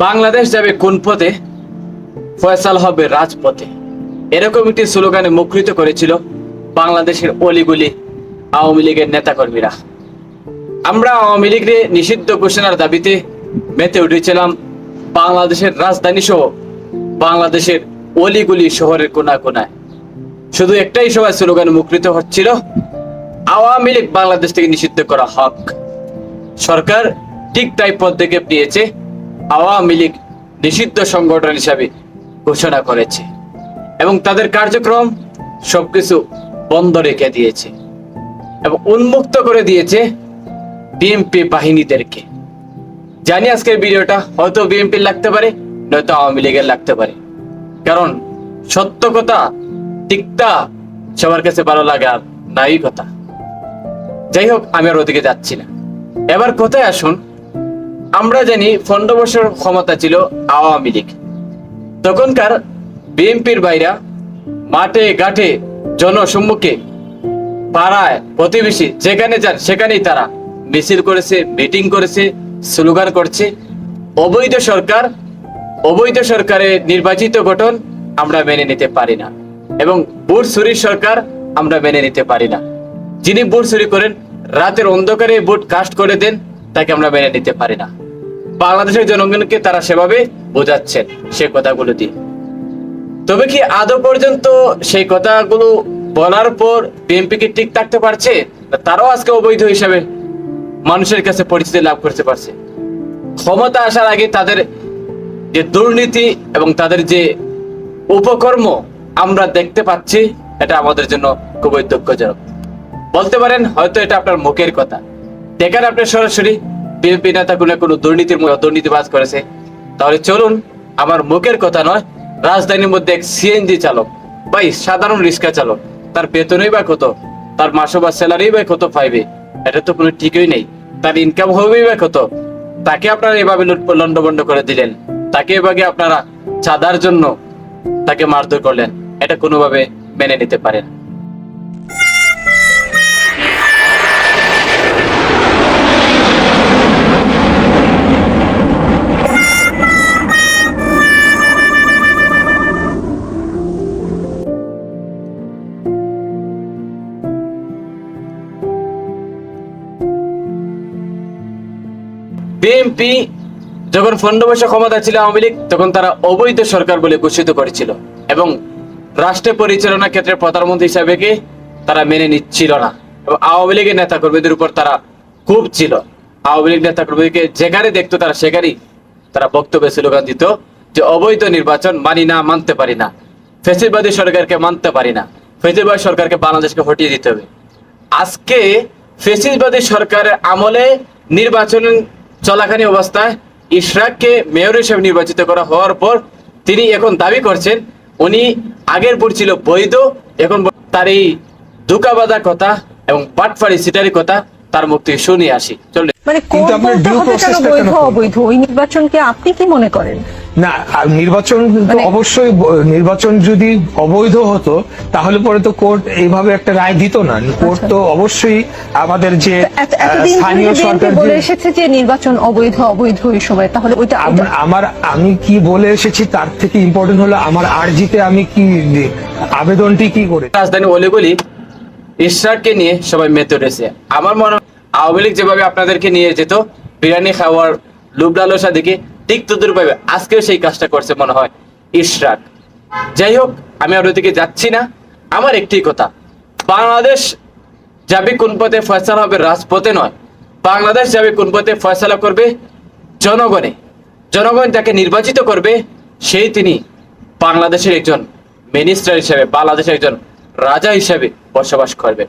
বাংলাদেশ যাবে কোন পথে, ফয়সাল হবে রাজপথে, এরকম একটি স্লোগানে মুখরিত করেছিল বাংলাদেশের অলিগলি আওয়ামী লীগের নেতাকর্মীরা। আমরা আওয়ামী লীগের নিষিদ্ধ ঘোষণার দাবিতে মেতে উঠেছিলাম বাংলাদেশের রাজধানী সহ বাংলাদেশের অলিগলি শহরের কোনা কোনায়। শুধু একটাই সবাই স্লোগানে মুখরিত হচ্ছিল, আওয়ামী লীগ বাংলাদেশ থেকে নিষিদ্ধ করা হক। সরকার ঠিক তাই পদক্ষেপ নিয়েছে, আওয়ামী লীগ নিষিদ্ধ সংগঠন হিসাবে ঘোষণা করেছে এবং তাদের কার্যক্রম সবকিছু বন্ধ রেখে দিয়েছে এবং উন্মুক্ত করে দিয়েছে বিএনপি বাহিনীদেরকে। জানি আজকের ভিডিওটা হয়তো বিএনপির লাগতে পারে, নয়তো আওয়ামী লীগের লাগতে পারে, কারণ সত্য কথা ঠিকটা সবার কাছে ভালো লাগার নাই কথা। যাই হোক, আমি আর ওদিকে যাচ্ছি না। এবার কোথায় আসুন, আমরা জানি 15 বছর ক্ষমতা ছিল আওয়ামী লীগ। তখনকার বিএনপির ভাইরা মাঠে ঘাটে জনসম্মুখে পাড়ায় প্রতিবেশী যেখানে যান সেখানেই তারা মিছিল করেছে, মিটিং করেছে, স্লোগান করছে। অবৈধ সরকারের নির্বাচিত গঠন আমরা মেনে নিতে পারি না এবং ভোট চুরির সরকার আমরা মেনে নিতে পারি না। যিনি ভোট চুরি করেন, রাতের অন্ধকারে ভোট কাস্ট করে দেন, তাকে আমরা মেনে নিতে পারি না। বাংলাদেশের জনগণকে তারা সেভাবে বোঝাচ্ছেন সে কথাগুলো দিয়ে। তবে কি আদৌ পর্যন্ত সেই কথাগুলো বলার পর বিএনপি কি ঠিক থাকতে পারছে? তারাও আজকে অবৈধ হিসাবে মানুষের কাছে পরিচিতি লাভ করতে পারছে। ক্ষমতা আসার আগে তাদের যে দুর্নীতি এবং তাদের যে উপকর্ম আমরা দেখতে পাচ্ছি, এটা আমাদের জন্য খুবই দুঃখজনক। বলতে পারেন হয়তো এটা আপনার মুখের কথা, দেখেন আপনি সরাসরি বিএনপি নেতা কোনো দুর্নীতিবাজ করেছে, তাহলে চলুন, আমার মুখের কথা নয়, রাজধানীর মধ্যে এক সিএনজি চালক, ভাই সাধারণ রিক্সা চালক, তার বেতনই বা কত, তার মাসে বা স্যালারি বা কত পাইবে, এটা তো কোনো ঠিকই নেই। তার ইনকাম হবেই বা কত, তাকে আপনারা এভাবে লন্ডভন্ড করে দিলেন, তাকে এভাবে আপনারা চাঁদার জন্য তাকে মারধর করলেন, এটা কোনোভাবে মেনে নিতে পারেন। বিএনপি যখন 15 বছর ক্ষমতা ছিল আওয়ামী লীগ, তখন তারা অবৈধ সরকার বলে ঘোষিত করেছিল এবং রাষ্ট্র পরিচালনা ক্ষেত্রে প্রধানমন্ত্রী হিসাবে তারা মেনে নিচ্ছিল না এবং আওয়ামী লীগের নেতা কর্মীদের উপর তারা খুব ছিল। আওয়ামী লীগ নেতা কর্মীকে যেখানে দেখতো তারা সেখানেই তারা বক্তব্য স্লোগান দিত যে অবৈধ নির্বাচন মানি না, মানতে পারি না, ফ্যাসিবাদী সরকারকে মানতে পারি না, ফ্যাসিবাদী সরকারকে বাংলাদেশকে হটিয়ে দিতে হবে। আজকে ফ্যাসিবাদী সরকারের আমলে নির্বাচন চলাকালীন অবস্থায় ইশরাককে মেয়র হিসেবে নির্বাচিত করা হওয়ার পর তিনি এখন দাবি করছেন উনি আগের ভোট ছিল বৈধ, এখন তার এই ধোঁকাবাজা কথা এবং বাটফারি সিটারি কথা তার মুখ থেকে শুনে আসি। মানে কিন্তু আপনার ডিউ প্রসেসটা কেন অবৈধ? ওই নির্বাচনকে আপনি কি মনে করেন? না, নির্বাচন তো অবশ্যই, নির্বাচন যদি অবৈধ হতো তাহলে পরে তো কোর্ট এইভাবে একটা রায় দিত না। কোর্ট তো অবশ্যই আমাদের যে স্থানীয় সরকার বলে এসেছে যে নির্বাচন অবৈধ এই সময়, তাহলে ওইটা আমি কি বলে এসেছি তার থেকে ইম্পর্টেন্ট হলো আমার আরজিতে আমি কি আবেদনটি কি করে। রাজধানী অলিগলি ইশরাককে নিয়ে সবাই মেতে উঠেছে। আমার মনে হয় আওয়ামী লীগ যেভাবে আপনাদেরকে নিয়ে যেত বিরিয়ানি খাওয়ার লুভ লালসা দিকে, ঠিক তদ্রুপভাবে আজকেও সেই কাজটা করছে মনে হয় ইশরাক। যাই হোক, আমি আর ওইদিকে যাচ্ছি না। আমার একটি কথা, বাংলাদেশ যাবে কোন পথে, ফয়সালা হবে রাজপথে নয়। বাংলাদেশ যাবে কোন পথে, ফয়সালা করবে জনগণে। জনগণ যাকে নির্বাচিত করবে সেই তিনি বাংলাদেশের একজন মিনিস্টার হিসেবে, বাংলাদেশের একজন রাজা হিসেবে বসবাস করবে।